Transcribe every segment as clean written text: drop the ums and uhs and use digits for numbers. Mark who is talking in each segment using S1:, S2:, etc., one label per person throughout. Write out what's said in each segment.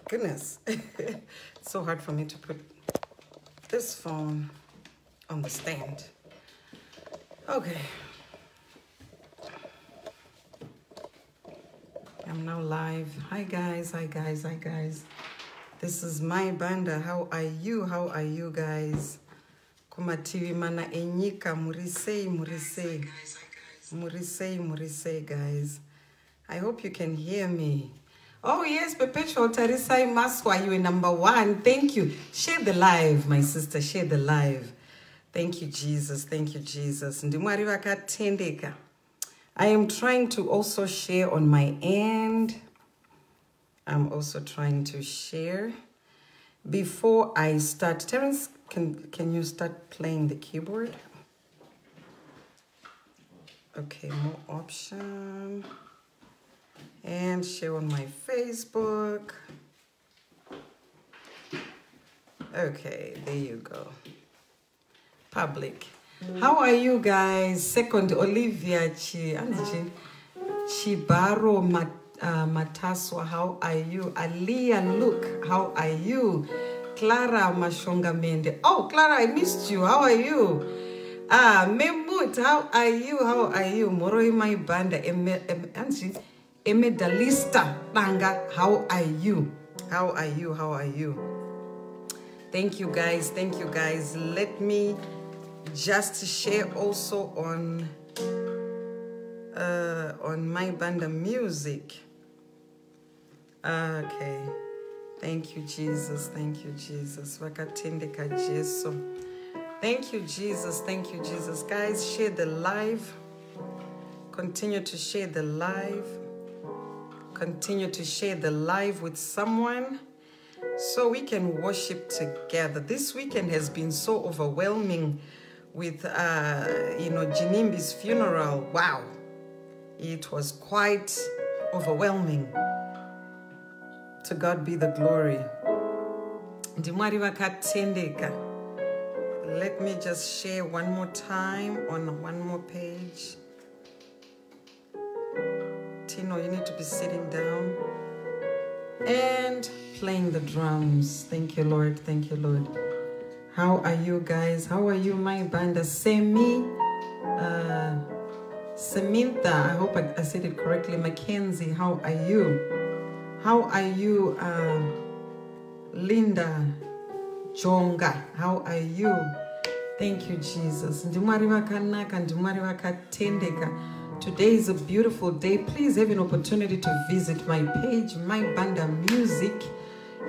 S1: Goodness. It's so hard for me to put this phone on the stand. Okay. I'm now live. Hi guys. This is my Banda. How are you? How are you guys? Kumativi mana enyika murise guys. I hope you can hear me. Oh yes, Perpetual Tarisai Maswa, you are number 1. Thank you. Share the live, my sister. Share the live. Thank you, Jesus. Thank you, Jesus. I am trying to also share on my end. I'm also trying to share. Before I start, Terence, can you start playing the keyboard? Okay, more option. And share on my Facebook. Okay, there you go. Public. How are you guys? Second, Olivia Chibaro Mataswa, how are you? Aliyah Luke, how are you? Clara Mashonga Mende. Oh, Clara, I missed you. How are you? Memut, how are you? How are you? Moroi my Banda. Emedalista Banga, how are you? How are you? How are you? Thank you guys. Thank you guys. Let me just share also on my Banda music. Okay. Thank you, Jesus. Thank you, Jesus. Vakatendeka Jesu. Thank you, Jesus. Thank you, Jesus. Guys, share the live. Continue to share the live. Continue to share the live with someone so we can worship together. This weekend has been so overwhelming with, Jinimbi's funeral. Wow. It was quite overwhelming. To God be the glory. Let me just share one more time on one more page. Tino, you need to be sitting down and playing the drums. Thank you, Lord. Thank you, Lord. How are you guys? How are you, my Banda? Samantha, I hope I said it correctly. Mackenzie, how are you? How are you, Linda Jonga? How are you? Thank you, Jesus. Today is a beautiful day. Please have an opportunity to visit my page, my Banda Music,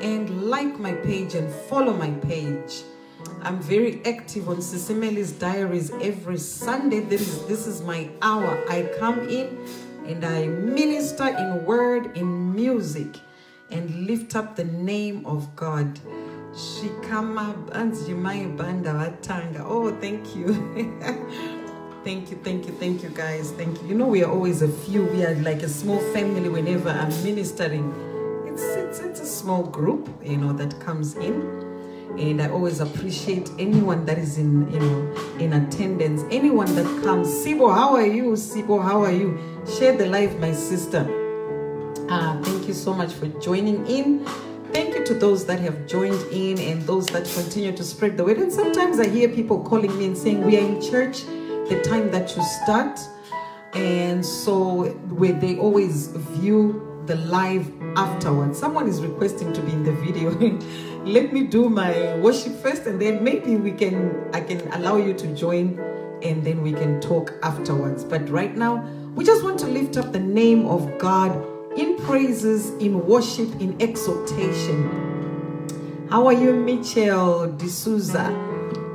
S1: and like my page and follow my page. I'm very active on SIS MELLY's diaries every Sunday. This is my hour. I come in and I minister in word, in music, and lift up the name of God. Shikama Banzimai Banda Watanga. Oh, thank you. Thank you guys. Thank you. You know, we are always a few. We are like a small family whenever I'm ministering. It's a small group, that comes in. And I always appreciate anyone that is in attendance. Anyone that comes. Sibo, how are you? Sibo, how are you? Share the live, my sister. Thank you so much for joining in. Thank you to those that have joined in and those that continue to spread the word. And sometimes I hear people calling me and saying, we are in church the time that you start. And so where they always view the live afterwards. Someone is requesting to be in the video. Let me do my worship first, and then maybe I can allow you to join, and then we can talk afterwards. But right now, we just want to lift up the name of God in praises, in worship, in exaltation. How are you, Michelle D'Souza?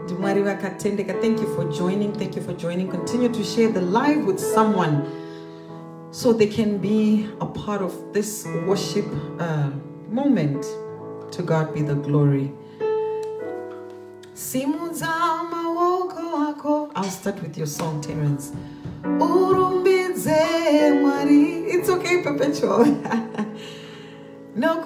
S1: Thank you for joining. Thank you for joining. Continue to share the live with someone so they can be a part of this worship moment. To God be the glory. I'll start with your song, Terence. It's okay, Perpetual. No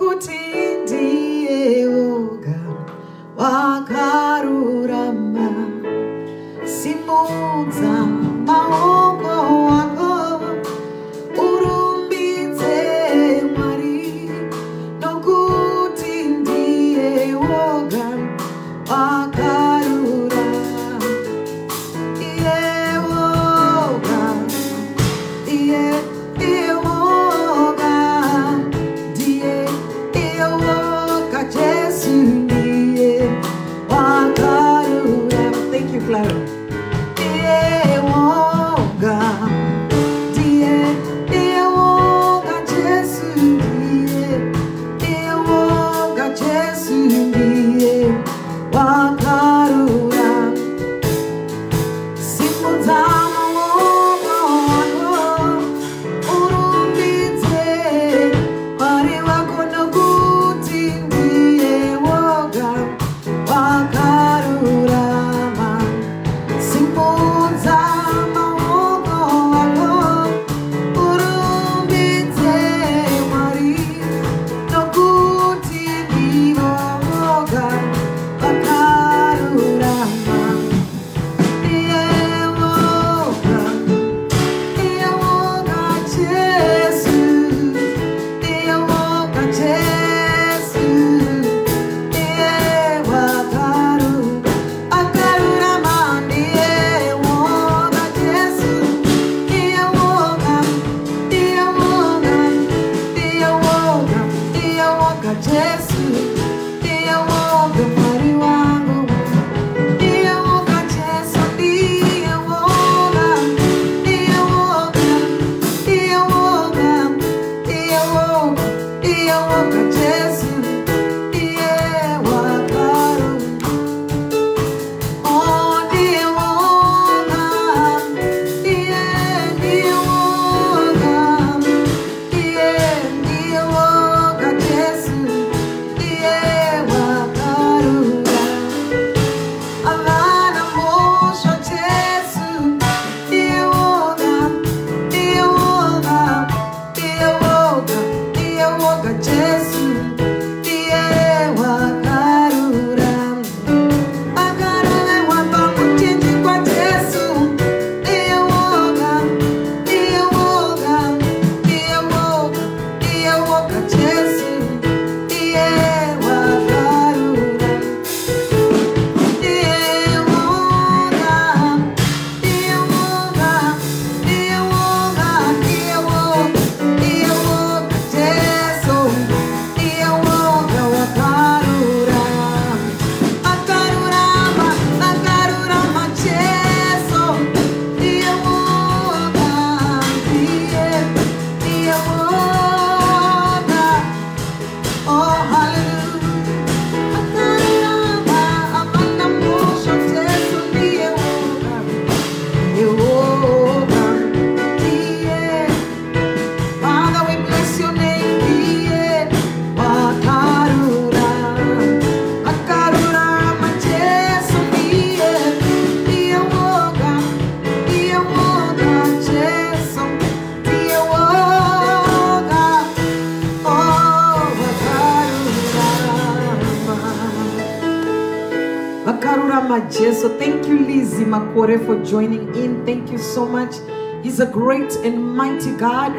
S1: Majeso. Thank you, Lizzie Makore, for joining in. Thank you so much. He's a great and mighty God.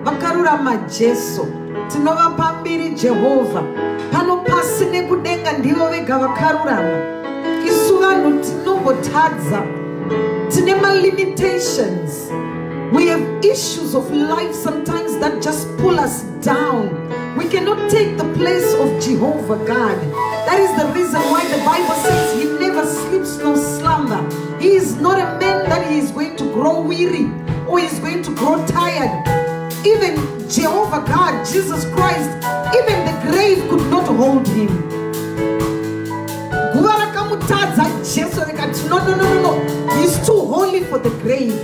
S1: Vakarura Majeso. Tinova pambiri Jehovah. Pano pasine kudenga ndivo vega vakarurama. Isuvanu tinongotadza. Tinema limitations. We have issues of life sometimes that just pull us down. We cannot take the place of Jehovah God. That is the reason why the Bible says he never sleeps nor slumber. He is not a man that he is going to grow weary or he is going to grow tired. Even Jehovah God, Jesus Christ, even the grave could not hold him. No. He's too holy for the grave.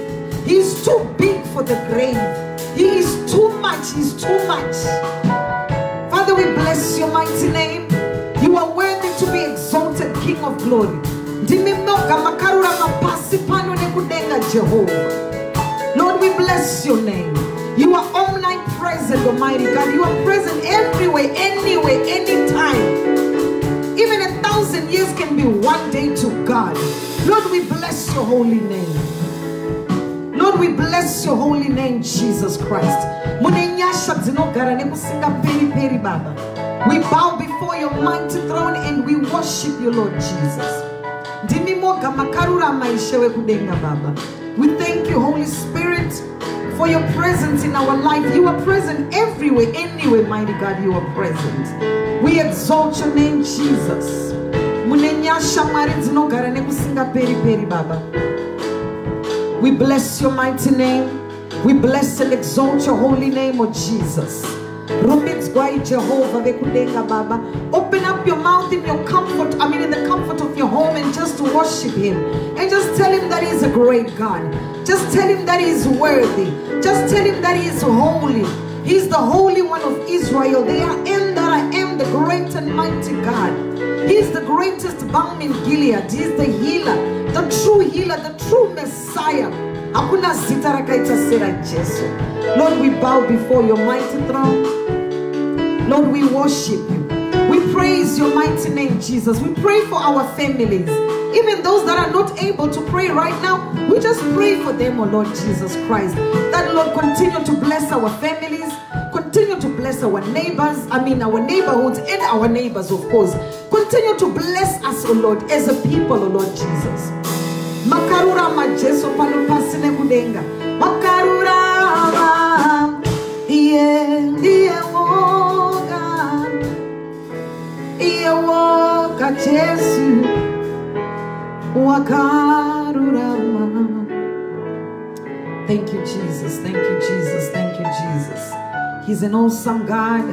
S1: He is too big for the grave. He is too much. He's too much. Father, we bless your mighty name. You are worthy to be exalted, King of glory. Lord, we bless your name. You are omnipresent, Almighty God. You are present everywhere, anywhere, anytime. Even 1,000 years can be one day to God. Lord, we bless your holy name. Lord, we bless your holy name, Jesus Christ. We bow before your mighty throne and we worship you, Lord Jesus. We thank you, Holy Spirit, for your presence in our life. You are present everywhere, anywhere, mighty God, you are present. We exalt your name, Jesus. We bless your mighty name. We bless and exalt your holy name, oh Jesus. Open up your mouth in your comfort, in the comfort of your home, and just worship him. And just tell him that he is a great God. Just tell him that he is worthy. Just tell him that he is holy. He is the Holy One of Israel. The I am that I am, the great and mighty God. He is the greatest balm in Gilead. He is the healer, the true Messiah. Lord, we bow before your mighty throne. Lord, we worship you. We praise your mighty name, Jesus. We pray for our families. Even those that are not able to pray right now, we just pray for them, oh Lord Jesus Christ. That, Lord, continue to bless our families. Continue to bless our neighbors, our neighborhoods and our neighbors, of course. Continue to bless us, oh Lord, as a people, oh Lord Jesus. Makarura majeso panupasine kudenga. Makarura iye woga Jesu wakarura. Thank you, Jesus. Thank you, Jesus. Thank you, Jesus. He's an awesome God.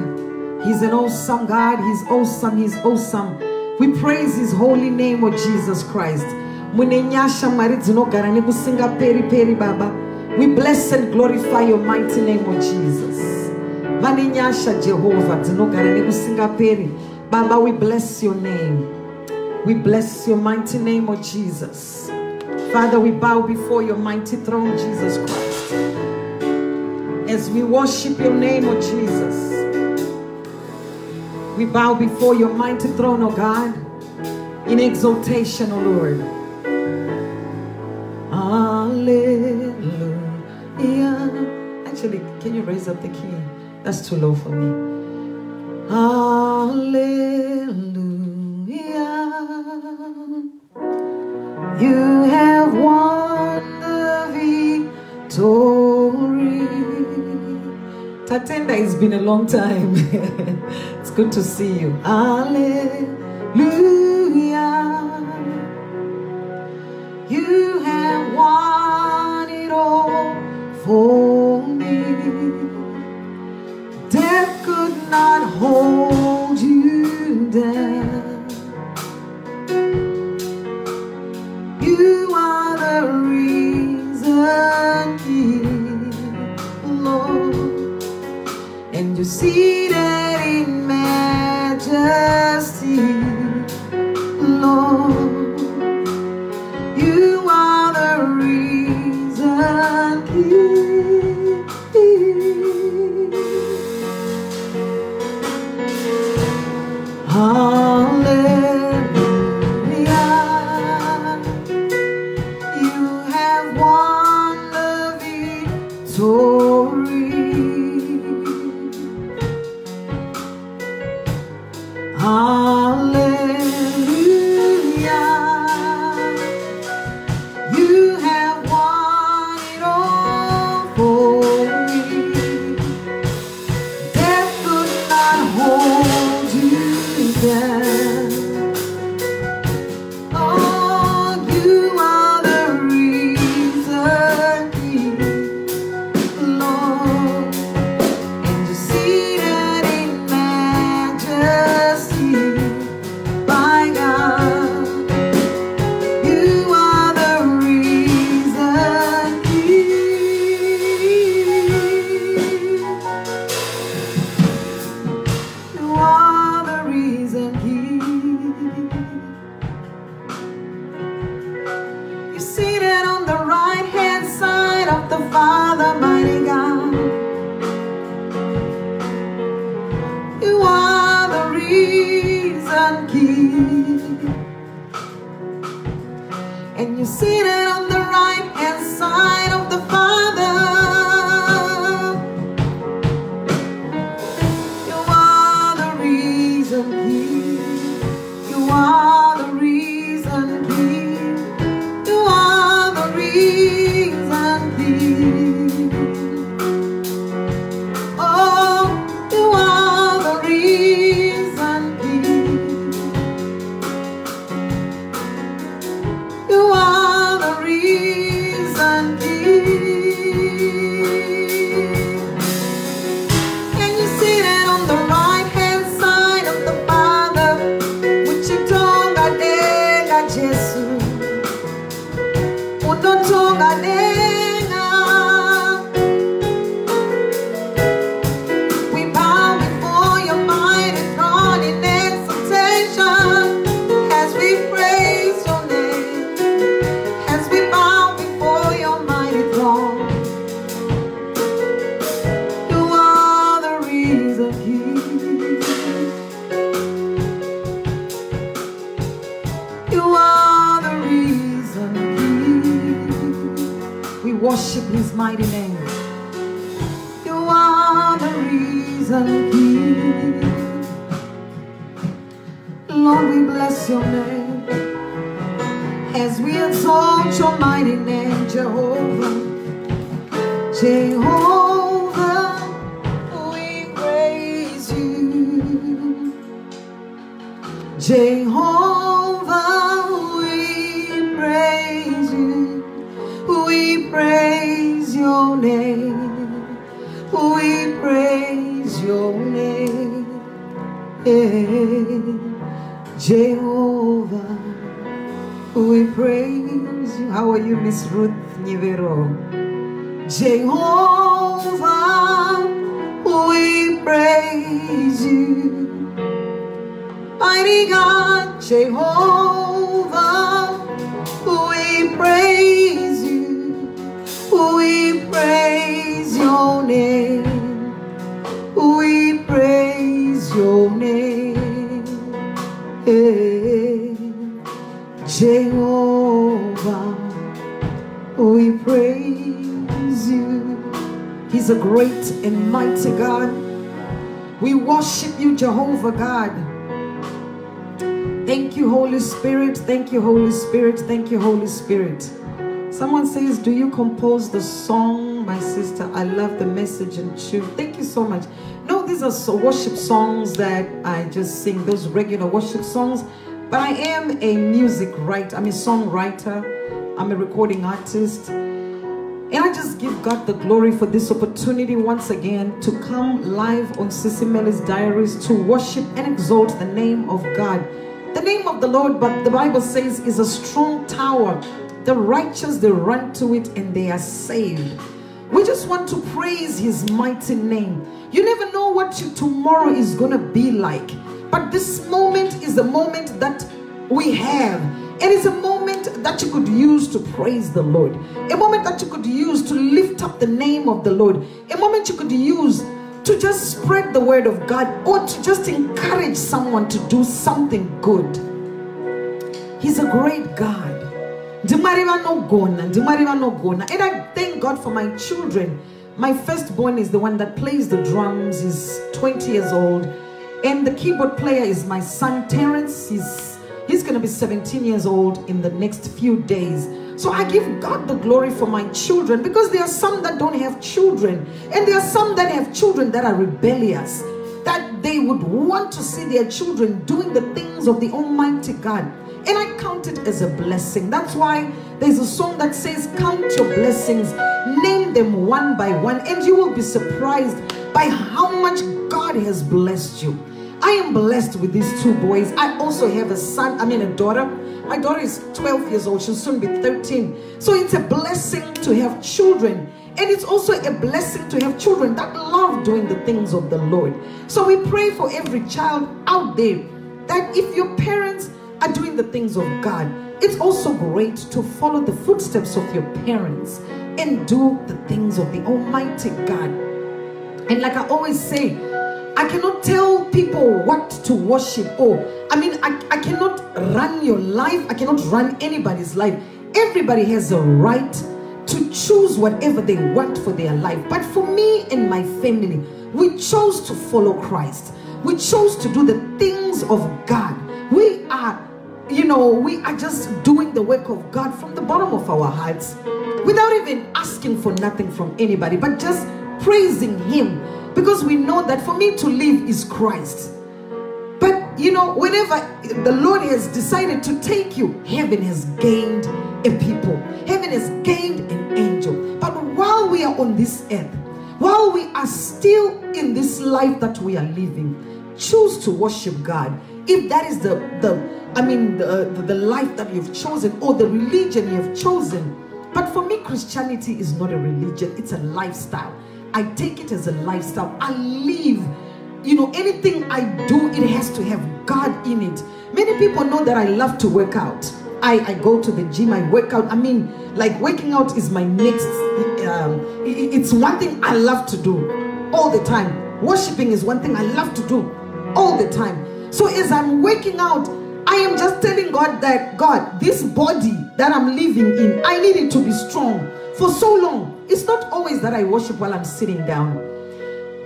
S1: He's an awesome God. He's awesome. He's awesome. We praise his holy name, oh Jesus Christ. We bless and glorify your mighty name, oh Jesus. Baba, we bless your name. We bless your mighty name, oh Jesus. Father, we bow before your mighty throne, Jesus Christ. As we worship your name, oh Jesus. We bow before your mighty throne, oh God, in exaltation, oh Lord. Hallelujah. Actually, can you raise up the key? That's too low for me. Hallelujah. You have won the victory. Tatenda, it's been a long time. It's good to see you. Hallelujah. You have won it all for me. Death could not hold you down. You are the reason here, Lord. And you're seated in majesty, Lord. You are the reason here. Hallelujah. risen King. And you're seated on the right hand side of the Father. You are the risen King. You are the risen King. You are the risen King. Oh, you are the risen King. You are the risen King. And you seated on the right hand side of the Father. Uchitonga denga Jesu. Unotonga denga. We bow before your mighty throne in exaltation as we praise your name. As we bow before your mighty throne. You are the risen King. You are the risen King. We worship his mighty name. You are the risen King. Lord, we bless your name as we exalt your mighty name, Jehovah. Jehovah, we praise you. Jehovah, we praise you. We praise your name. We praise your name. Jehovah, we praise you. How are you, Miss Ruth Nivero? Jehovah, we praise you. Mighty God, Jehovah, we praise you. We praise your name. We praise your name. Jehovah, we praise you. He's a great and mighty God. We worship you, Jehovah God. Thank you, Holy Spirit. Thank you, Holy Spirit. Thank you, Holy Spirit. Someone says, do you compose the song, my sister? I love the message and tune. Thank you so much. No, these are worship songs that I just sing, those regular worship songs. But I am a music writer. I'm a songwriter. I'm a recording artist. And I just give God the glory for this opportunity once again to come live on SIS MELLY's Diaries to worship and exalt the name of God. The name of the Lord, but the Bible says, is a strong tower. The righteous, they run to it and they are saved. We just want to praise his mighty name. You never know what tomorrow is going to be like. But this moment is the moment that we have. It is a moment that you could use to praise the Lord. A moment that you could use to lift up the name of the Lord. A moment you could use to just spread the word of God, or to just encourage someone to do something good. He's a great God. And I thank God for my children. My firstborn is the one that plays the drums. He's 20 years old. And the keyboard player is my son Terrence. He's going to be 17 years old in the next few days. So I give God the glory for my children, because there are some that don't have children. And there are some that have children that are rebellious, that they would want to see their children doing the things of the Almighty God. And I count it as a blessing. That's why there's a song that says, count your blessings, name them one by one, and you will be surprised by how much God has blessed you. I am blessed with these two boys. I also have a daughter. My daughter is 12 years old. She'll soon be 13. So it's a blessing to have children. And it's also a blessing to have children that love doing the things of the Lord. So we pray for every child out there, that if your parents are doing the things of God, it's also great to follow the footsteps of your parents and do the things of the Almighty God. And like I always say, I cannot tell people what to worship. I cannot run your life. I cannot run anybody's life. Everybody has a right to choose whatever they want for their life. But for me and my family, we chose to follow Christ. We chose to do the things of God. We are just doing the work of God from the bottom of our hearts, without even asking for nothing from anybody, but just praising Him, because we know that for me to live is Christ. But whenever the Lord has decided to take you, heaven has gained a people. Heaven has gained an angel. But while we are on this earth, while we are still in this life that we are living, choose to worship God. If that is the life that you've chosen, or the religion you've chosen. But for me, Christianity is not a religion, it's a lifestyle. I take it as a lifestyle. I live, anything I do, it has to have God in it. Many people know that I love to work out. I go to the gym, I work out. Like working out is my next, it's one thing I love to do all the time. Worshiping is one thing I love to do all the time. So as I'm working out, I am just telling God that, God, this body that I'm living in, I need it to be strong for so long. It's not always that I worship while I'm sitting down.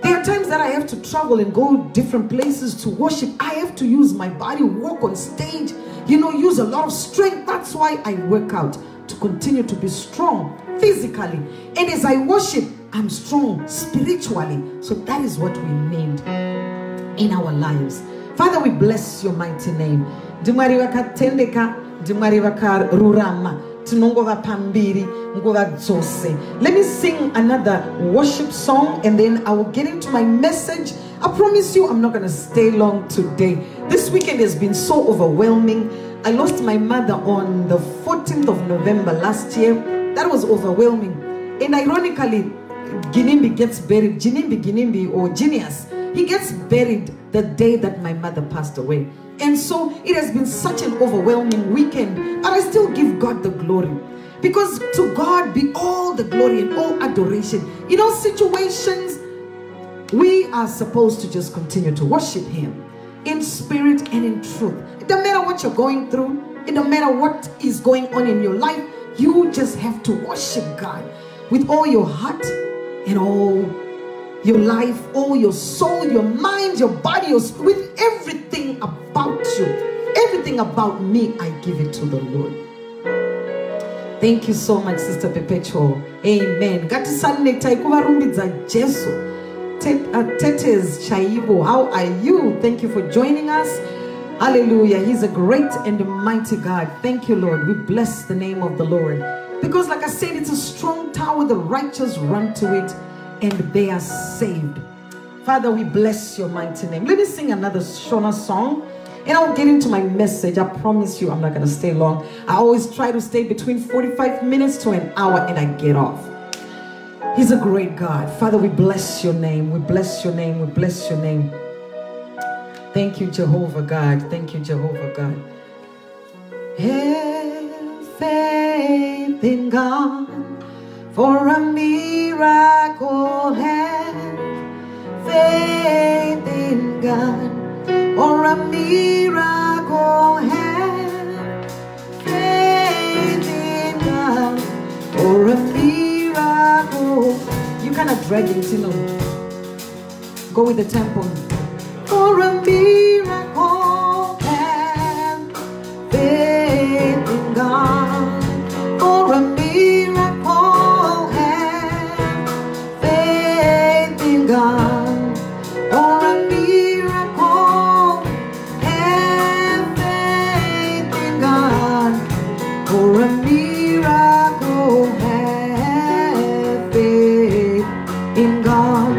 S1: There are times that I have to travel and go different places to worship. I have to use my body, walk on stage, use a lot of strength. That's why I work out, to continue to be strong physically. And as I worship, I'm strong spiritually. So that is what we need in our lives. Father, we bless your mighty name. Let me sing another worship song and then I will get into my message. I promise you I'm not going to stay long today. This weekend has been so overwhelming. I lost my mother on the 14th of November last year. That was overwhelming. And ironically, Ginimbi gets buried. Ginimbi or Genius, he gets buried the day that my mother passed away. And so it has been such an overwhelming weekend, but I still give God the glory, because to God be all the glory and all adoration. In all situations, we are supposed to just continue to worship Him in spirit and in truth. It doesn't matter what you're going through. It doesn't matter what is going on in your life. You just have to worship God with all your heart and all your life, all your soul, your mind, your body, your spirit, with everything about you, everything about me, I give it to the Lord. Thank you so much, Sister Perpetual. Amen. Tetes Chaibo, how are you? Thank you for joining us. Hallelujah. He's a great and mighty God. Thank you, Lord. We bless the name of the Lord. Because like I said, it's a strong tower. The righteous run to it and they are saved. Father, we bless your mighty name. Let me sing another Shona song and I'll get into my message. I promise you I'm not going to stay long. I always try to stay between 45 minutes to an hour and I get off. He's a great God. Father, we bless your name. We bless your name. We bless your name. Thank you, Jehovah God. Thank you, Jehovah God. Have faith in God for a miracle. Have faith in God for a miracle. Have faith in God for a miracle. You cannot drag it, Go with the tempo. For a miracle, have faith in God. For a miracle, have faith in God. For a miracle, have faith in God. For a miracle, have faith in God.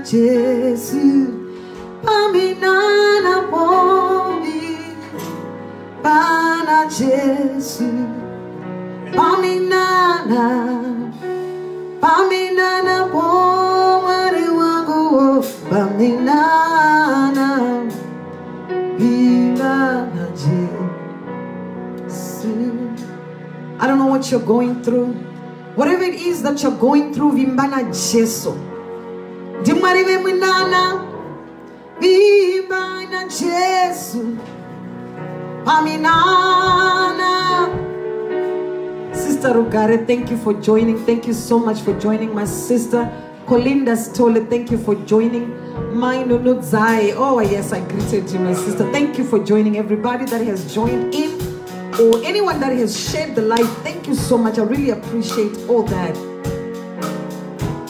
S1: Jesu, paminana pomi, Bana Jesu, paminana pomi wangu, paminana, Bana Jesu. I don't know what you're going through. Whatever it is that you're going through, Vimbana Jesu. Dimarive Minana, Vimbana Jesu. Paminana. Sister Rugare, thank you for joining. Thank you so much for joining. My sister Colinda Stolle, thank you for joining. My Nunu Zai. Oh yes, I greeted you, my sister. Thank you for joining. Everybody that has joined in, or anyone that has shared the live, thank you so much. I really appreciate all that.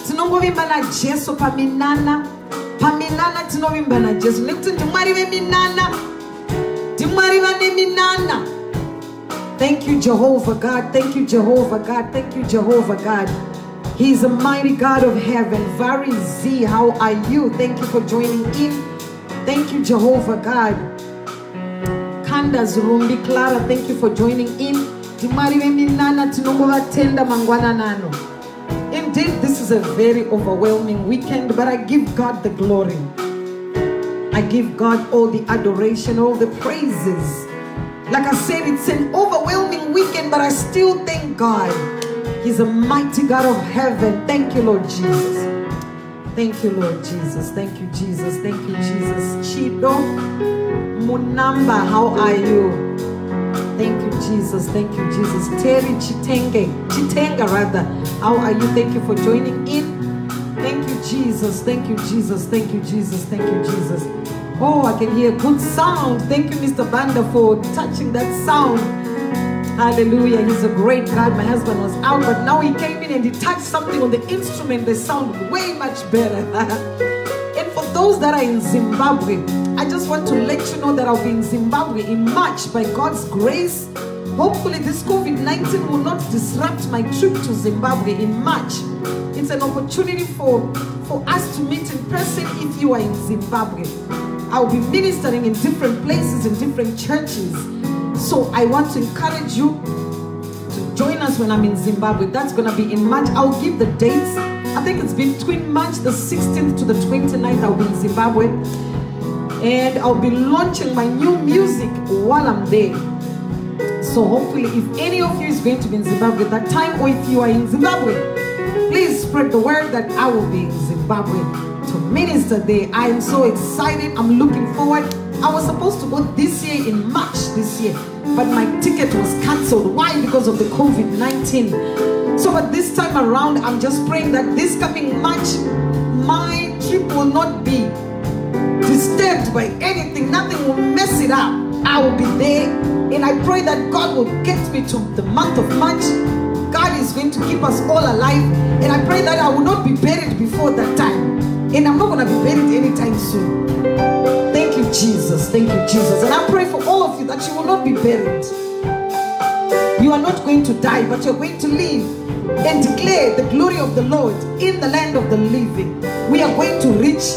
S1: Tinovimbana Jesu paminana, paminana tinovimbana Jesu. Nekuti ndimwarive minana, ndimwariva neminana. Thank you, Jehovah God. Thank you, Jehovah God. Thank you, Jehovah God. He's a mighty God of heaven. Vari Z, how are you? Thank you for joining in. Thank you, Jehovah God. Kandas Rumbi Clara, thank you for joining in. Indeed, this is a very overwhelming weekend, but I give God the glory. I give God all the adoration, all the praises. Like I said, it's an overwhelming weekend, but I still thank God. He's a mighty God of heaven. Thank you, Lord Jesus. Thank you, Lord Jesus. Thank you, Jesus. Thank you, Jesus. Chido Munamba, how are you? Thank you, Jesus. Thank you, Jesus. Terry Chitenga rather. How are you? Thank you for joining in. Thank you, Jesus. Thank you, Jesus. Thank you, Jesus. Thank you, Jesus. Oh, I can hear good sound. Thank you, Mr. Banda, for touching that sound. Hallelujah. He's a great God. My husband was out, but now he came in and he touched something on the instrument. They sound way much better. And for those that are in Zimbabwe, I just want to let you know that I'll be in Zimbabwe in March by God's grace. Hopefully this COVID-19 will not disrupt my trip to Zimbabwe in March. It's an opportunity for us to meet in person if you are in Zimbabwe. I'll be ministering in different places, in different churches. So I want to encourage you to join us when I'm in Zimbabwe. That's going to be in March. I'll give the dates. I think it's between March the 16th to the 29th. I'll be in Zimbabwe. And I'll be launching my new music while I'm there. So hopefully if any of you is going to be in Zimbabwe at that time, or if you are in Zimbabwe, please spread the word that I will be in Zimbabwe to minister there. I am so excited. I'm looking forward. I was supposed to go this year in March this year, but my ticket was cancelled. Why? Because of the COVID-19. So but this time around, I'm just praying that this coming March, my trip will not be disturbed by anything. Nothing will mess it up. I will be there, and I pray that God will get me to the month of March. God is going to keep us all alive, and I pray that I will not be buried before that time, and I'm not going to be buried anytime soon. Thank you, Jesus. Thank you, Jesus. And I pray for all of you that you will not be buried. You are not going to die, but you're going to live and declare the glory of the Lord in the land of the living. We are going to reach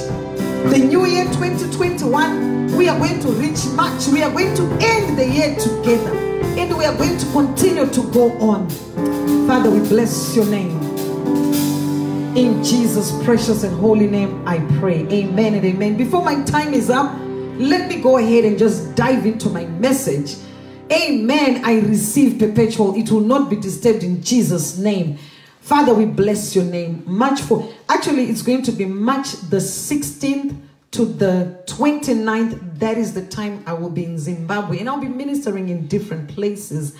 S1: the new year 2021. We are going to reach March. We are going to end the year together, and we are going to continue to go on. Father, we bless your name. In Jesus' precious and holy name, I pray. Amen and amen. Before my time is up, let me go ahead and just dive into my message. Amen. I receive perpetual. It will not be disturbed in Jesus' name. Father, we bless your name. Actually, it's going to be March the 16th to the 29th. That is the time I will be in Zimbabwe, and I'll be ministering in different places.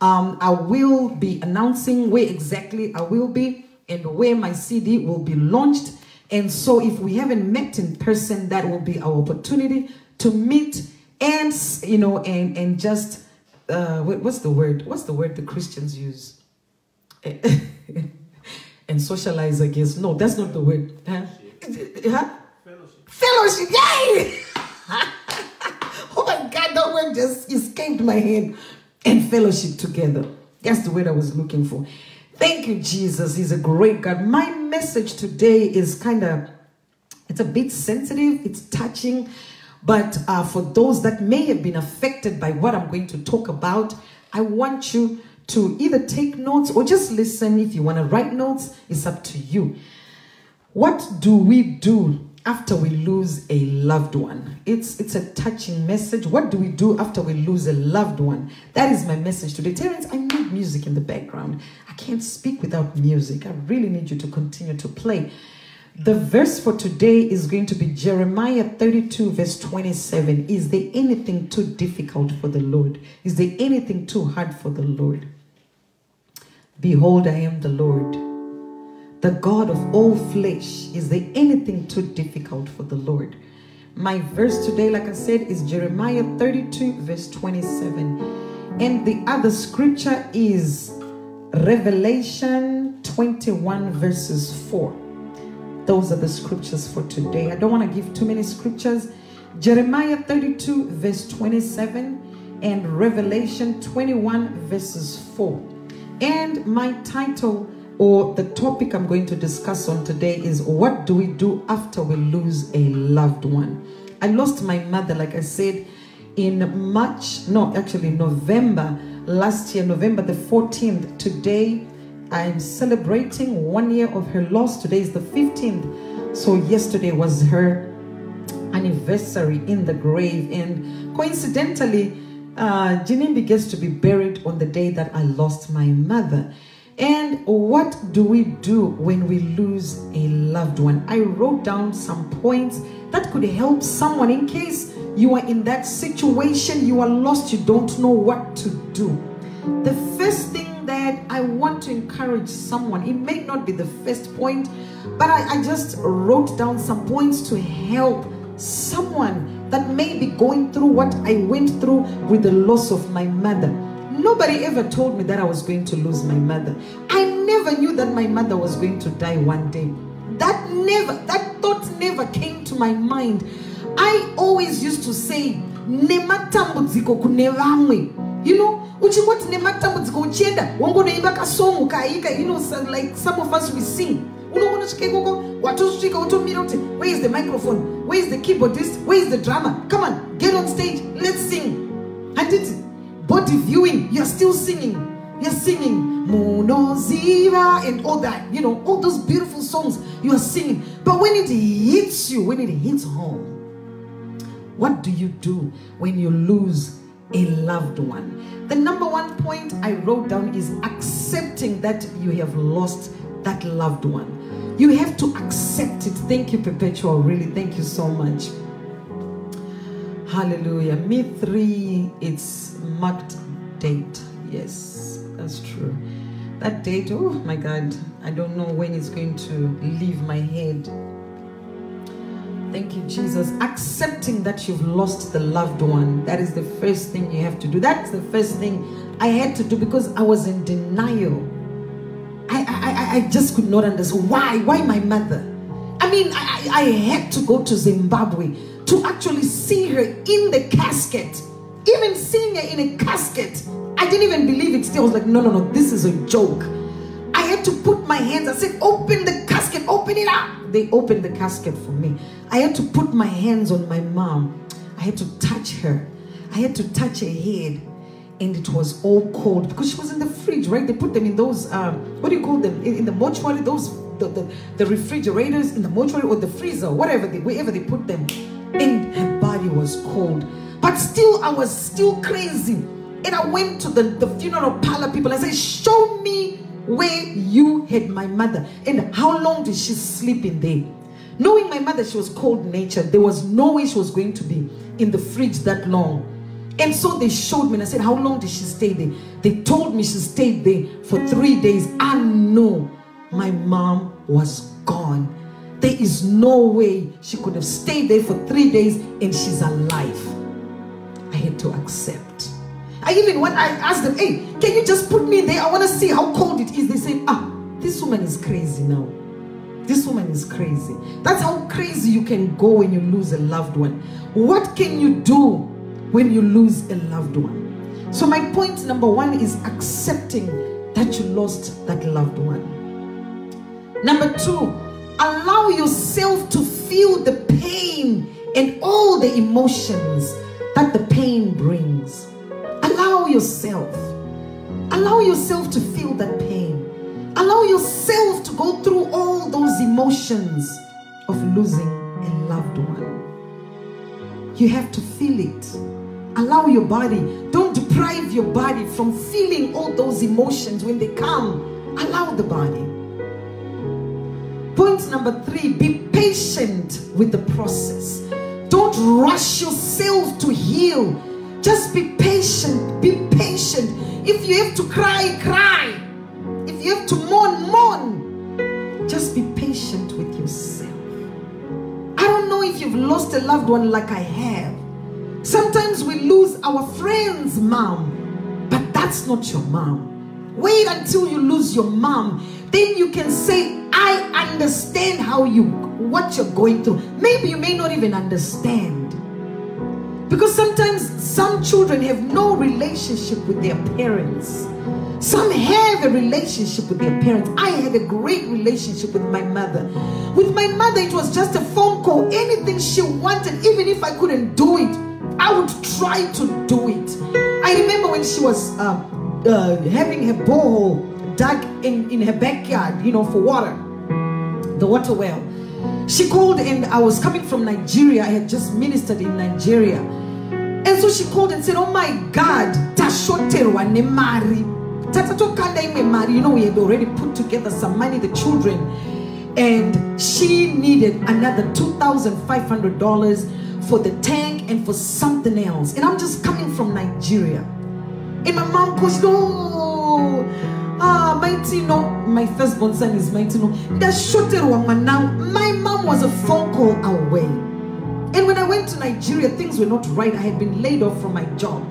S1: I will be announcing where exactly I will be and where my CD will be launched. And so if we haven't met in person, that will be our opportunity to meet and, you know, and just, what's the word the Christians use? And socialize, I guess. No, that's not the word. Huh? Fellowship, yay! Oh my God, that word just escaped my head. And fellowship together. That's the word I was looking for. Thank you, Jesus. He's a great God. My message today is kind of It's a bit sensitive, it's touching, but for those that may have been affected by what I'm going to talk about, I want you to either take notes or just listen. If you want to write notes, it's up to you. What do we do after we lose a loved one? It's a touching message. What do we do after we lose a loved one? That is my message today. Terrence, I need music in the background. I can't speak without music. I really need you to continue to play. The verse for today is going to be Jeremiah 32 verse 27. Is there anything too difficult for the Lord? Is there anything too hard for the Lord? Behold, I am the Lord, the God of all flesh. Is there anything too difficult for the Lord? My verse today, like I said, is Jeremiah 32 verse 27. And the other scripture is Revelation 21 verses 4. Those are the scriptures for today. I don't want to give too many scriptures. Jeremiah 32 verse 27 and Revelation 21 verses 4. And my title, or the topic I'm going to discuss on today, is what do we do after we lose a loved one? I lost my mother, like I said, in November last year, November the 14th. Today I'm celebrating 1 year of her loss. Today is the 15th. So yesterday was her anniversary in the grave. And coincidentally, Jinimbi gets to be buried on the day that I lost my mother. And what do we do when we lose a loved one? I wrote down some points that could help someone in case you are in that situation, you are lost, you don't know what to do. The first thing that I want to encourage someone, it may not be the first point, but I just wrote down some points to help someone that may be going through what I went through with the loss of my mother. Nobody ever told me that I was going to lose my mother. I never knew that my mother was going to die one day. That thought never came to my mind. I always used to say, nematambudziko kune vamwe. You know, uchingoti nematambudziko uchienda wangonoimba kasongo kaika, you know, like some of us we sing. Where is the microphone? Where is the keyboardist? Where is the drummer? Come on, get on stage, let's sing. And it's body viewing, you're still singing. You're singing Mono Zira and all that, you know, all those beautiful songs you are singing. But when it hits you, when it hits home, what do you do when you lose a loved one? The number one point I wrote down is accepting that you have lost that loved one. You have to accept it. Thank you, Perpetual. Really, thank you so much. Hallelujah. Me 3, it's marked date. Yes, that's true. That date, oh my God, I don't know when it's going to leave my head. Thank you, Jesus. Accepting that you've lost the loved one. That is the first thing you have to do. That's the first thing I had to do because I was in denial. I just could not understand why my mother. I mean, I had to go to Zimbabwe to actually see her in the casket. Even seeing her in a casket, I didn't even believe it still. I was like, no, this is a joke. I had to put my hands, I said, open the casket, open it up. They opened the casket for me. I had to put my hands on my mom. I had to touch her. I had to touch her head. And it was all cold because she was in the fridge, right? They put them in those, what do you call them? In the mortuary, those, the refrigerators in the mortuary or the freezer, wherever they put them. And her body was cold. But still, I was still crazy. And I went to the funeral parlor people. I said, show me where you had my mother. And how long did she sleep in there? Knowing my mother, she was cold-natured. There was no way she was going to be in the fridge that long. And so they showed me and I said, how long did she stay there? They told me she stayed there for 3 days. I know my mom was gone. There is no way she could have stayed there for 3 days and she's alive. I had to accept. When I asked them, hey, can you just put me there? I want to see how cold it is. They said, this woman is crazy now. This woman is crazy. That's how crazy you can go when you lose a loved one. What can you do when you lose a loved one? So my point number 1 is accepting that you lost that loved one. Number 2, allow yourself to feel feel the pain and all the emotions that the pain brings. Allow yourself to feel that pain. Allow yourself to go through all those emotions of losing a loved one. You have to feel it. Allow your body. Don't deprive your body from feeling all those emotions when they come. Allow the body. Point number 3, be patient with the process. Don't rush yourself to heal. Just be patient. Be patient. If you have to cry, cry. If you have to mourn, mourn. Just be patient with yourself. I don't know if you've lost a loved one like I have. Sometimes we lose our friend's mom, but that's not your mom. Wait until you lose your mom. Then you can say, I understand what you're going through. Maybe you may not even understand. Because sometimes some children have no relationship with their parents. Some have a relationship with their parents. I had a great relationship with my mother. With my mother, it was just a phone call. Anything she wanted, even if I couldn't do it, I would try to do it. I remember when she was having her borehole dug in her backyard, for water, the water well. She called, and I was coming from Nigeria. I had just ministered in Nigeria. And so she called and said, oh my God, tashoterwa ne mari. We had already put together some money, the children, and she needed another $2,500 for the tank and for something else. And I'm just coming from Nigeria. And my mom goes, no, mighty no, my firstborn son is mighty no. My mom was a phone call away. And when I went to Nigeria, things were not right. I had been laid off from my job.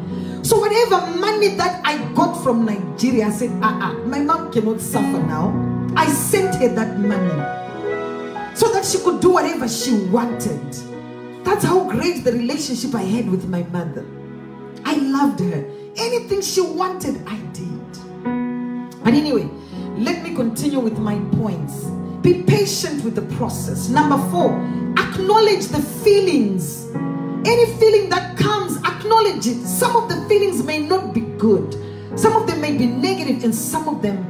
S1: So whatever money that I got from Nigeria, I said, my mom cannot suffer now. I sent her that money so that she could do whatever she wanted. That's how great the relationship I had with my mother. I loved her. Anything she wanted, I did. But anyway, let me continue with my points. Be patient with the process. Number 4, acknowledge the feelings. Any feeling that comes, acknowledge it. Some of the feelings may not be good. Some of them may be negative, and some of them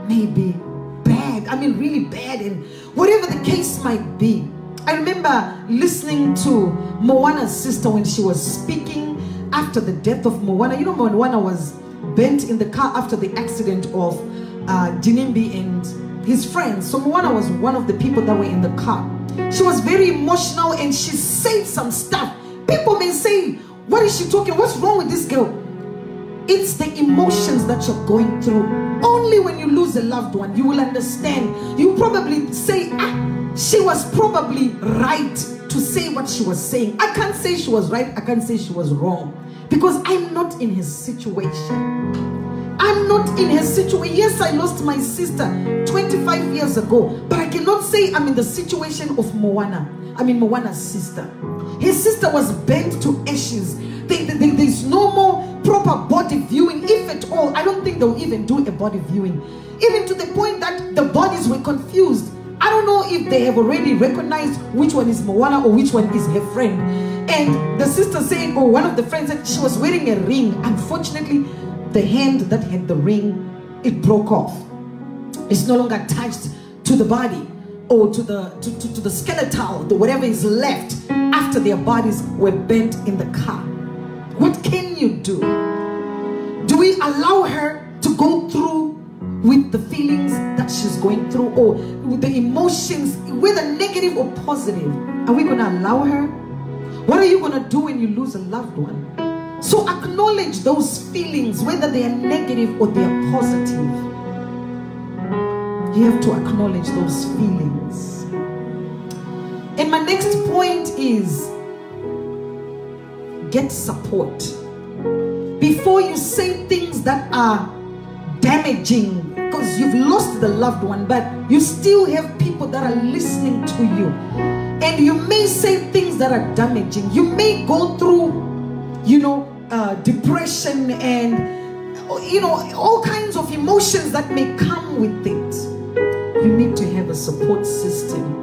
S1: may be bad. I mean, really bad, and whatever the case might be. I remember listening to Moana's sister when she was speaking after the death of Moana. Moana was bent in the car after the accident of Jinimbi and his friends. So Moana was one of the people that were in the car. She was very emotional, and she said some stuff. People may say, what is she talking? What's wrong with this girl? It's the emotions that you're going through. Only when you lose a loved one, you will understand. You probably say, she was probably right to say what she was saying. I can't say she was right. I can't say she was wrong. Because I'm not in his situation. I'm not in her situation. Yes, I lost my sister 25 years ago. But I cannot say I'm in the situation of Moana's sister. His sister was burnt to ashes. There's no more proper body viewing, if at all. I don't think they'll even do a body viewing. Even to the point that the bodies were confused. I don't know if they have already recognized which one is Moana or which one is her friend. And the sister saying, one of the friends said she was wearing a ring. Unfortunately, the hand that had the ring, it broke off. It's no longer attached to the body or to the skeletal, whatever is left after their bodies were bent in the car. What can you do? Do we allow her to go through with the feelings that she's going through, or with the emotions, whether negative or positive? Are we going to allow her? What are you going to do when you lose a loved one? So acknowledge those feelings, whether they are negative or they are positive. You have to acknowledge those feelings. And my next point is, get support. Before you say things that are damaging, because you've lost the loved one, but you still have people that are listening to you. And you may say things that are damaging. You may go through, depression and, all kinds of emotions that may come with it. You need to have a support system.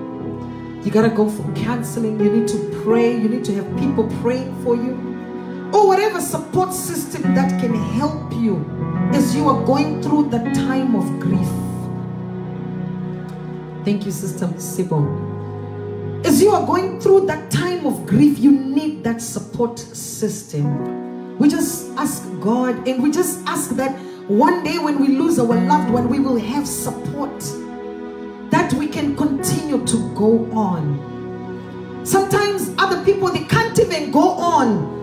S1: You gotta go for counseling, you need to pray, you need to have people praying for you, or whatever support system that can help you as you are going through the time of grief. Thank you, Sister Sibon. As you are going through that time of grief, you need that support system. We just ask God, and we just ask that one day when we lose our loved one, we will have support, that we can continue to go on. Sometimes other people, they can't even go on.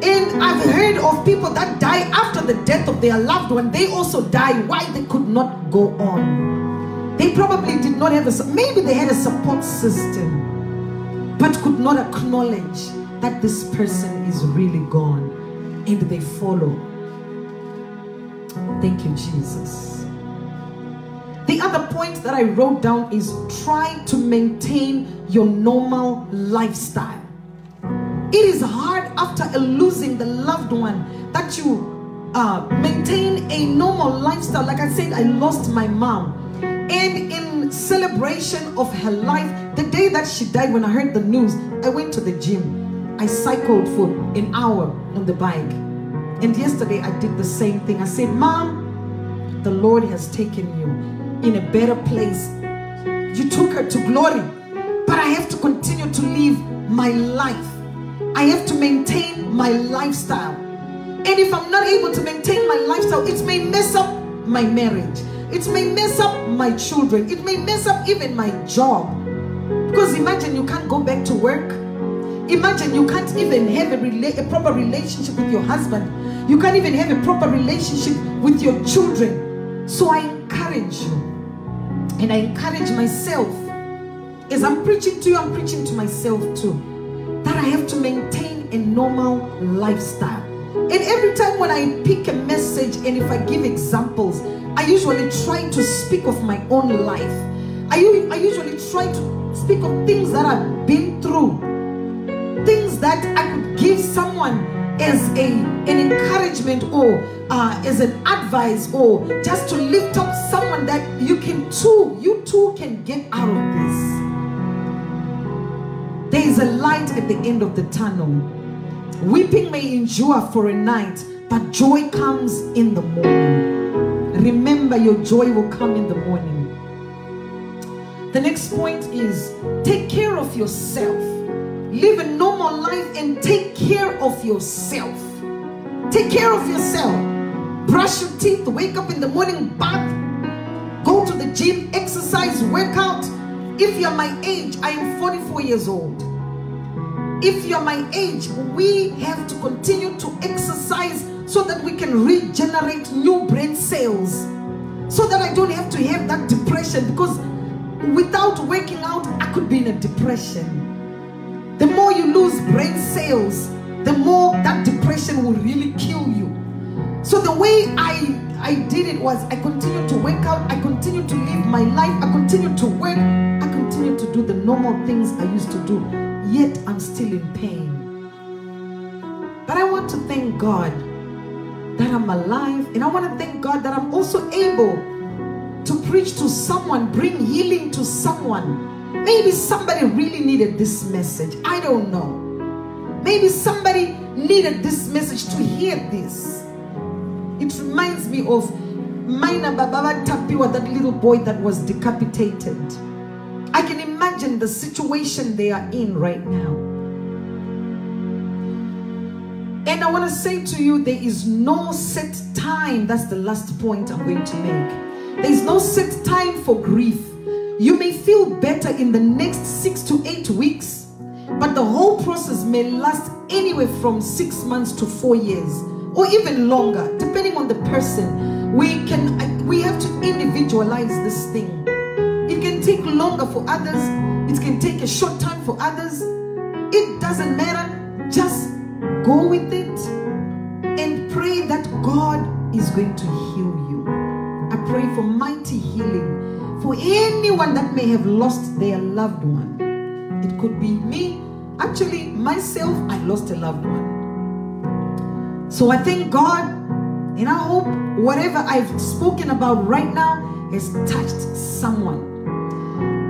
S1: And I've heard of people that die after the death of their loved one. They also die. Why? They could not go on. They probably did not have maybe they had a support system, but could not acknowledge that this person is really gone, and they follow. Thank you, Jesus. The other point that I wrote down is try to maintain your normal lifestyle. It is hard after losing the loved one that you maintain a normal lifestyle. Like I said, I lost my mom, and in celebration of her life, the day that she died, when I heard the news, I went to the gym. I cycled for an hour on the bike. And yesterday I did the same thing. I said, Mom, the Lord has taken you in a better place. You took her to glory, but I have to continue to live my life. I have to maintain my lifestyle. And if I'm not able to maintain my lifestyle, it may mess up my marriage. It may mess up my children. It may mess up even my job. Because imagine you can't go back to work. Imagine you can't even have a proper relationship with your husband. You can't even have a proper relationship with your children. So I encourage you, and I encourage myself. As I'm preaching to you, I'm preaching to myself too, that I have to maintain a normal lifestyle. And every time when I pick a message, and if I give examples, I usually try to speak of my own life. I usually try to speak of things that I've been through, things that I could give someone as an encouragement, or as an advice, or just to lift up someone that you too can get out of this. There is a light at the end of the tunnel. Weeping may endure for a night, but joy comes in the morning. Remember, your joy will come in the morning. The next point is take care of yourself. Live a normal life and take care of yourself. Take care of yourself. Brush your teeth, wake up in the morning, bath, go to the gym, exercise, work out. If you're my age, I am 44 years old. If you're my age, we have to continue to exercise so that we can regenerate new brain cells, so that I don't have to have that depression, because without working out, I could be in a depression. The more you lose brain cells, the more that depression will really kill you. So the way I did it was I continued to work out, I continued to live my life, I continued to work, I continued to do the normal things I used to do, yet I'm still in pain. But I want to thank God that I'm alive, and I want to thank God that I'm also able to preach to someone, bring healing to someone. Maybe somebody really needed this message. I don't know. Maybe somebody needed this message to hear this. It reminds me of Maina Bababa Tapiwa, that little boy that was decapitated. I can imagine the situation they are in right now. And I want to say to you, there is no set time. That's the last point I'm going to make. There is no set time for grief. You may feel better in the next 6 to 8 weeks, but the whole process may last anywhere from 6 months to 4 years, or even longer, depending on the person. We have to individualize this thing. It can take longer for others. It can take a short time for others. It doesn't matter. Just go with it and pray that God is going to heal you. I pray for mighty healing for anyone that may have lost their loved one. It could be me. Actually, myself, I lost a loved one. So I thank God, and I hope whatever I've spoken about right now has touched someone.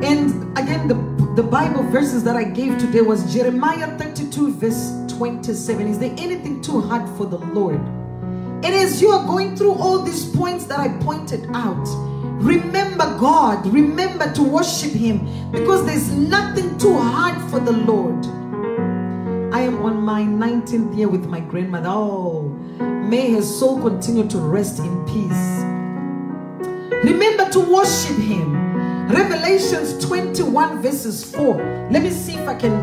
S1: And again, the The Bible verses that I gave today was Jeremiah 32 verse 27. Is there anything too hard for the Lord? And as you are going through all these points that I pointed out, remember God, remember to worship Him, because there's nothing too hard for the Lord. I am on my 19th year with my grandmother. Oh, may her soul continue to rest in peace. Remember to worship Him. Revelations 21 verses 4. Let me see if I can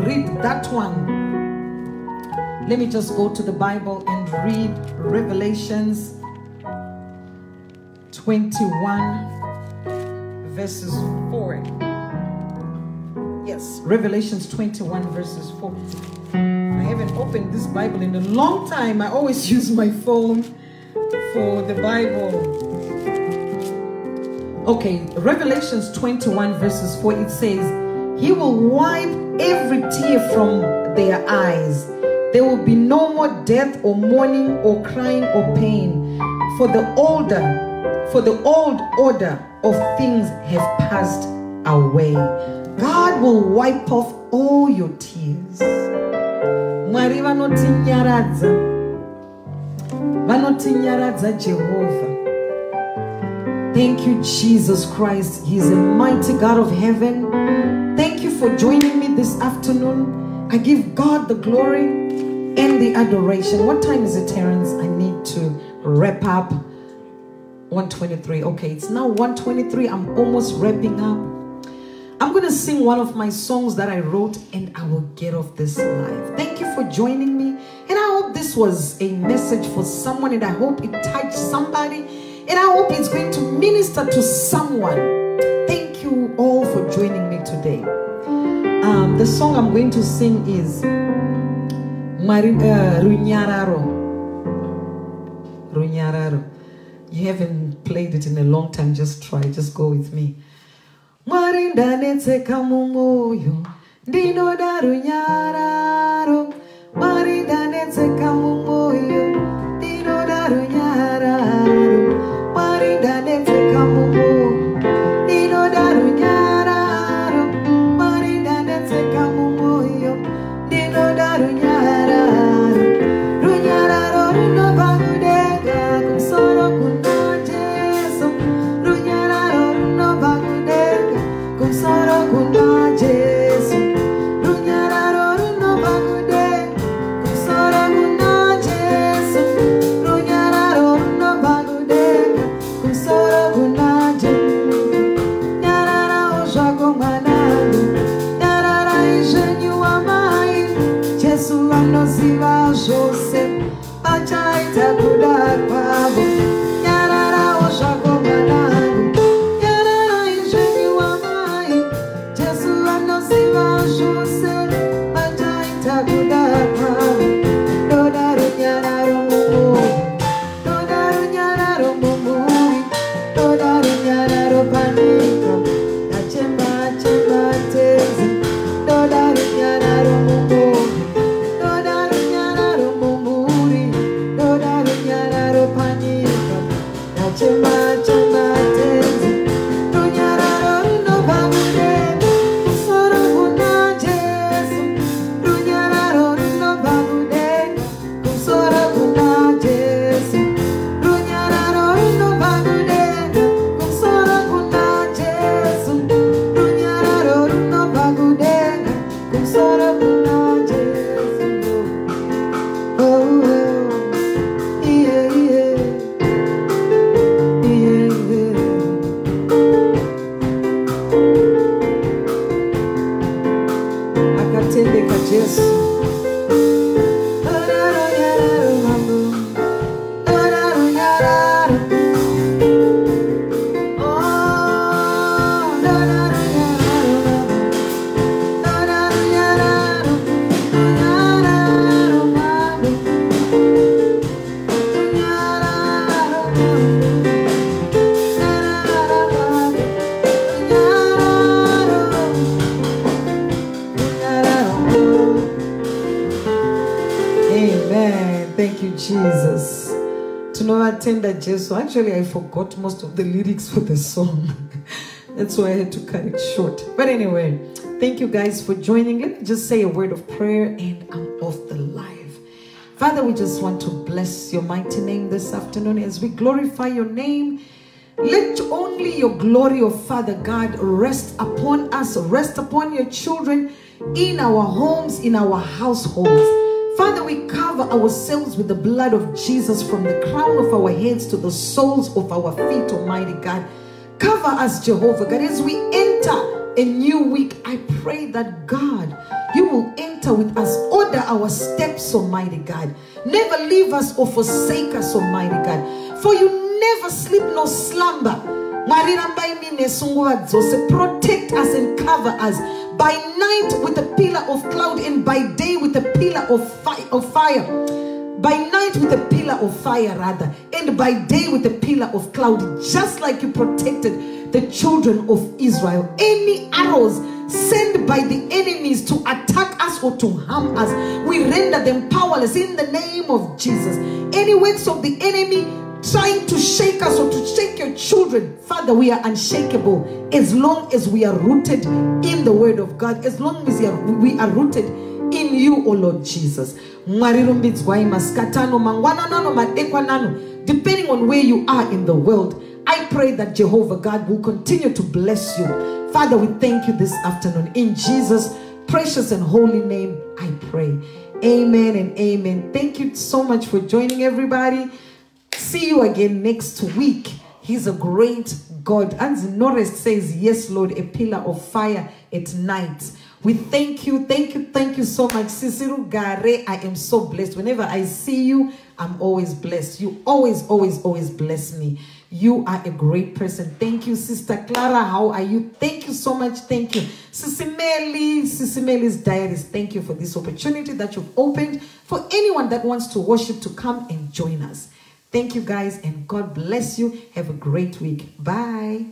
S1: read that one. Let me just go to the Bible and read Revelations 21 verses 4. Yes, Revelations 21 verses 4. I haven't opened this Bible in a long time. I always use my phone for the Bible. Okay, Revelations 21 verses 4, it says, He will wipe every tear from their eyes. There will be no more death or mourning or crying or pain, for the old order of things have passed away. God will wipe off all your tears. Mwari vanotinyaradza Jehovah. Thank you, Jesus Christ. He's a mighty God of heaven. Thank you for joining me this afternoon. I give God the glory and the adoration. What time is it, Terrence? I need to wrap up. 1:23. Okay, it's now 1:23. I'm almost wrapping up. I'm going to sing one of my songs that I wrote, and I will get off this live. Thank you for joining me. And I hope this was a message for someone, and I hope it touched somebody. And I hope it's going to minister to someone. Thank you all for joining me today. The song I'm going to sing is Runyararo. Runyararo. You haven't played it in a long time. Just try. Just go with me. Marindanetse kamumoyo Dino da runyararo. Marindanetse kamumoyo Dino da runyararo. Marindanetse kamumoyo Dino da runyararo. Marindanetse kamumoyo Dino da runyararo. Runyararo runo bagudega kumsoro kuna Jesu. Runyararo runo bagudega kumsoro kuna Jesu. Runyararo runo bagudega kumsoro kuna Jesu. Runyararo runo bagudega kumsoro kuna Jesu. Nyarara ojako manalo. Nyarara ijenyu amai. Jesu anoziva Joseph. Pachaita kudakwabo. Nyarara ojako manalo. Nyarara ijenyu amai. Jesu anoziva Joseph. Pachaita kudakwabo. Dodaru nyararo mumuri. Dodaru nyararo mumuri. Dodaru nyararo panika. Nachemba chemba tezi. Dodaru nyararo mumuri. Dodaru nyararo mumuri. Dodaru nyararo panika. Nachemba chemba tezi. Runyararo runo bagudega. Kusoro kuna Jesu. Runyararo runo bagudega. Kusoro kuna Jesu. Runyararo runo bagudega. Kusoro kuna Jesu. Runyararo runo bagudega. Kusoro kuna Jesu. Oh, oh, yeah, yeah, yeah, yeah. Akatendeka Jesu. Doraro yararo mamu. Doraro yararo. Oh, doraro yararo mamu. Doraro yararo. Yararo mamu. Yararo mamu. Yararo mamu. Amen. Thank you, Jesus. To know attend that Jesus. Actually, I forgot most of the lyrics for the song. That's why I had to cut it short. But anyway, thank you guys for joining. Let me just say a word of prayer and I'm off the live. Father, we just want to bless your mighty name this afternoon as we glorify your name. Let only your glory, oh Father God, rest upon us, rest upon your children, in our homes, in our households. Father, we cover ourselves with the blood of Jesus from the crown of our heads to the soles of our feet, Almighty God. Cover us, Jehovah God, as we enter a new week. I pray that, God, you will enter with us, order our steps, Almighty God. Never leave us or forsake us, Almighty God. For you never sleep nor slumber. Protect us and cover us by night with a pillar of cloud and by day with a pillar of fire. By night with a pillar of fire, rather, and by day with a pillar of cloud, just like you protected the children of Israel. Any arrows sent by the enemies to attack us or to harm us, we render them powerless in the name of Jesus. Any works of the enemy trying to shake us or to shake your children, Father, we are unshakable as long as we are rooted in the word of God, as long as we are rooted in you, O Lord Jesus. Depending on where you are in the world, I pray that Jehovah God will continue to bless you. Father, we thank you this afternoon. In Jesus' precious and holy name, I pray. Amen and amen. Thank you so much for joining, everybody. See you again next week. He's a great God. And Norris says, yes, Lord, a pillar of fire at night. We thank you so much. Cicero Gare, I am so blessed. Whenever I see you, I'm always blessed. You always bless me. You are a great person. Thank you, Sister Clara. How are you? Thank you so much. Thank you. SIS Melly's Diaries. Thank you for this opportunity that you've opened for anyone that wants to worship to come and join us. Thank you guys and God bless you. Have a great week. Bye.